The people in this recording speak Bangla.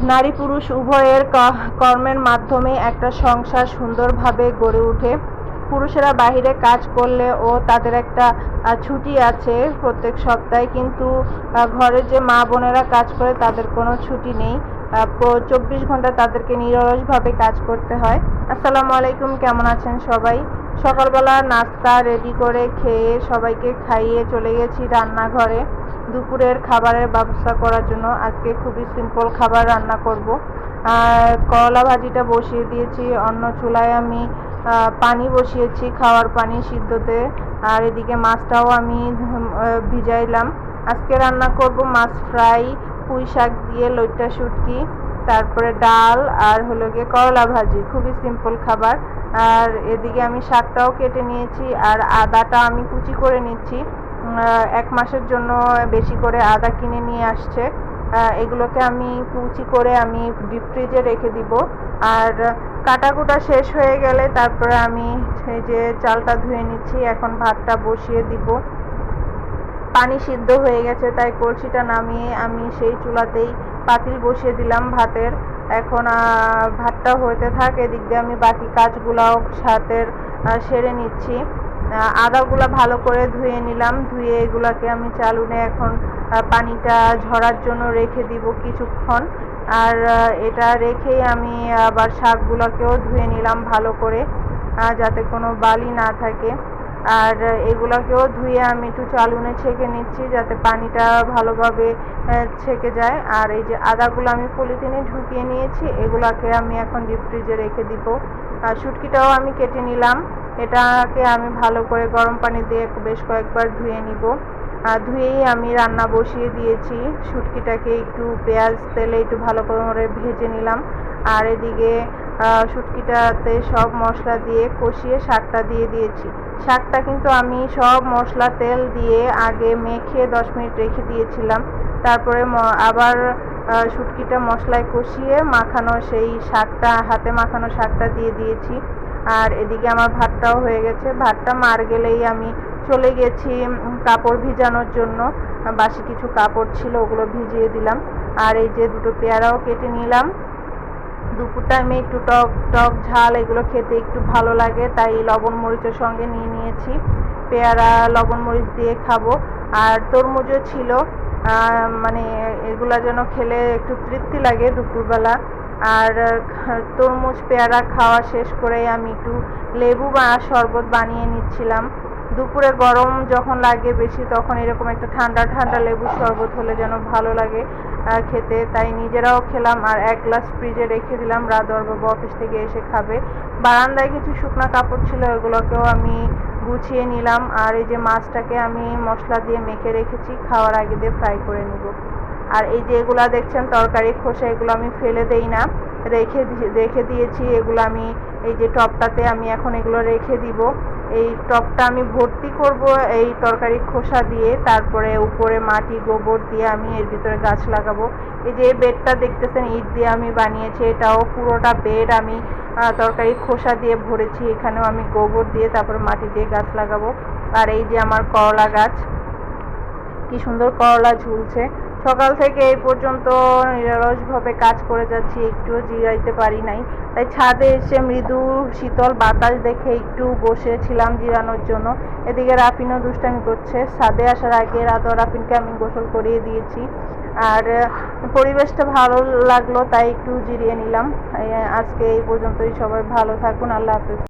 নারী পুরুষ উভয়ের কর্মের মাধ্যমে একটা সংসার সুন্দরভাবে গড়ে ওঠে। পুরুষেরা বাহিরে কাজ করলে ও তাদের একটা ছুটি আছে প্রত্যেক সপ্তাহে, কিন্তু ঘরে যে মা বোনেরা কাজ করে তাদের কোনো ছুটি নেই। 24 ঘন্টা তাদেরকে নিরলসভাবে কাজ করতে হয়। আসসালামু আলাইকুম, কেমন আছেন সবাই? সকালবেলা নাস্তা রেডি করে খেয়ে সবাইকে খাইয়ে চলে গেছি রান্নাঘরে দুপুরের খাবারের ব্যবস্থা করার জন্য। আজকে খুবই সিম্পল খাবার রান্না করব। করলা ভাজিটা বসিয়ে দিয়েছি, অন্য চুলায় আমি পানি বসিয়েছি, খাওয়ার পানি সিদ্ধতে। আর এদিকে মাছটাও আমি ভিজাইলাম। আজকে রান্না করব মাছ ফ্রাই, পুঁই শাক দিয়ে লইট্টা শুটকি, তারপরে ডাল আর হলো গিয়ে করলা ভাজি। খুবই সিম্পল খাবার। আর এদিকে আমি শাকটাও কেটে নিয়েছি, আর আদাটা আমি কুচি করে নিচ্ছি। 1 মাসের জন্য বেশি করে আদা কিনে নিয়ে আসছে। এগুলোকে আমি কুচি করে আমি ডিপ ফ্রিজে রেখে দিব। আর কাটাকুটা শেষ হয়ে গেলে তারপরে আমি এই যে চালটা ধুয়ে নিচ্ছি, এখন ভাতটা বসিয়ে দিব। পানি সিদ্ধ হয়ে গেছে তাই কলসিটা নামিয়ে আমি সেই চুলাতেই পাতিল বসিয়ে দিলাম ভাতের। এখন ভাতটা হতে থাক, এদিক দিয়ে আমি বাকি কাজগুলাও সাথের সেরে নিচ্ছি। আদাগুলা ভালো করে ধুয়ে নিলাম, ধুয়ে এগুলাকে আমি চালুনে এখন পানিটা ঝরার জন্য রেখে দিব কিছুক্ষণ। আর এটা রেখেই আমি আবার শাকগুলোকেও ধুয়ে নিলাম ভালো করে, যাতে কোনো বালি না থাকে। আর এগুলোকেও ধুয়ে আমি একটু চালুনে ছেঁকে নিচ্ছি যাতে পানিটা ভালোভাবে ছেঁকে যায়। আর এই যে আদাগুলো আমি পলিথিনে ঢুকিয়ে নিয়েছি, এগুলাকে আমি এখন ডিপ ফ্রিজে রেখে দিব। আর শুটকিটাও আমি কেটে নিলাম, এটাকে আমি ভালো করে গরম পানি দিয়ে বেশ কয়েকবার ধুয়ে নিব। ধুয়েই আমি রান্না বসিয়ে দিয়েছি। শুটকিটাকে একটু পেঁয়াজ তেলে একটু ভালো করে ভেজে নিলাম। আর এদিকে শুটকিটাতে সব মশলা দিয়ে কষিয়ে শাকটা দিয়ে দিয়েছি। শাকটা কিন্তু আমি সব মশলা তেল দিয়ে আগে মেখে 10 মিনিট রেখে দিয়েছিলাম। তারপরে আবার শুটকিটা মশলায় কষিয়ে মাখানো সেই শাকটা, হাতে মাখানো শাকটা দিয়ে দিয়েছি। আর এদিকে আমার ভাতটাও হয়ে গেছে। ভাতটা মার গেলেই আমি চলে গেছি কাপড় ভিজানোর জন্য। বাসি কিছু কাপড় ছিল, ওগুলো ভিজিয়ে দিলাম। আর এই যে দুটো পেয়ারাও কেটে নিলাম। দুপুরটা আমি একটু টক টক ঝাল এগুলো খেতে একটু ভালো লাগে, তাই লবণ মরিচের সঙ্গে নিয়ে নিয়েছি। পেয়ারা লবণ মরিচ দিয়ে খাবো। আর তরমুজও ছিল, মানে এগুলা যেন খেলে একটু তৃপ্তি লাগে দুপুরবেলা। আর তরমুজ পেয়ারা খাওয়া শেষ করে আমি একটু লেবু বা শরবত বানিয়ে নিচ্ছিলাম। দুপুরে গরম যখন লাগে বেশি, তখন এরকম একটা ঠান্ডা ঠান্ডা লেবুর শরবত হলে যেন ভালো লাগে খেতে, তাই নিজেরাও খেলাম। আর 1 গ্লাস ফ্রিজে রেখে দিলাম, রাতবাবু অফিস থেকে এসে খাবে। বারান্দায় কিছু শুকনো কাপড় ছিল, এগুলোকেও আমি গুছিয়ে নিলাম। আর এই যে মাছটাকে আমি মশলা দিয়ে মেখে রেখেছি, খাওয়ার আগে দিয়ে ফ্রাই করে নিব। আর এই যে এগুলা দেখছেন তরকারি খোসা, এগুলো আমি ফেলে দেই না, রেখে দিয়েছি। এগুলো আমি এই যে টবটাতে আমি এখন এগুলো রেখে দিব। এই টবটা আমি ভর্তি করব এই তরকারি খোসা দিয়ে, তারপরে উপরে মাটি গোবর দিয়ে আমি এর ভিতরে গাছ লাগাবো। এই যে বেডটা দেখতেছেন ইট দিয়ে আমি বানিয়েছি, এটাও পুরোটা বেড আমি তরকারি খোসা দিয়ে ভরেছি। এখানেও আমি গোবর দিয়ে তারপরে মাটি দিয়ে গাছ লাগাবো। আর এই যে আমার করলা গাছ, কি সুন্দর করলা ঝুলছে। সকাল থেকে এই পর্যন্ত নিরলসভাবে কাজ করে যাচ্ছি, একটুও জিরাইতে পারি নাই। তাই ছাদে এসে মৃদু শীতল বাতাস দেখে একটু বসেছিলাম জিরানোর জন্য। এদিকে রাফিনও দুষ্টামি করছে। ছাদে আসার আগে রাফিনকে আমি গোসল করিয়ে দিয়েছি। আর পরিবেশটা ভালো লাগলো তাই একটু জিরিয়ে নিলাম। আজকে এই পর্যন্তই, সবাই ভালো থাকুন, আল্লাহ হাফেজ।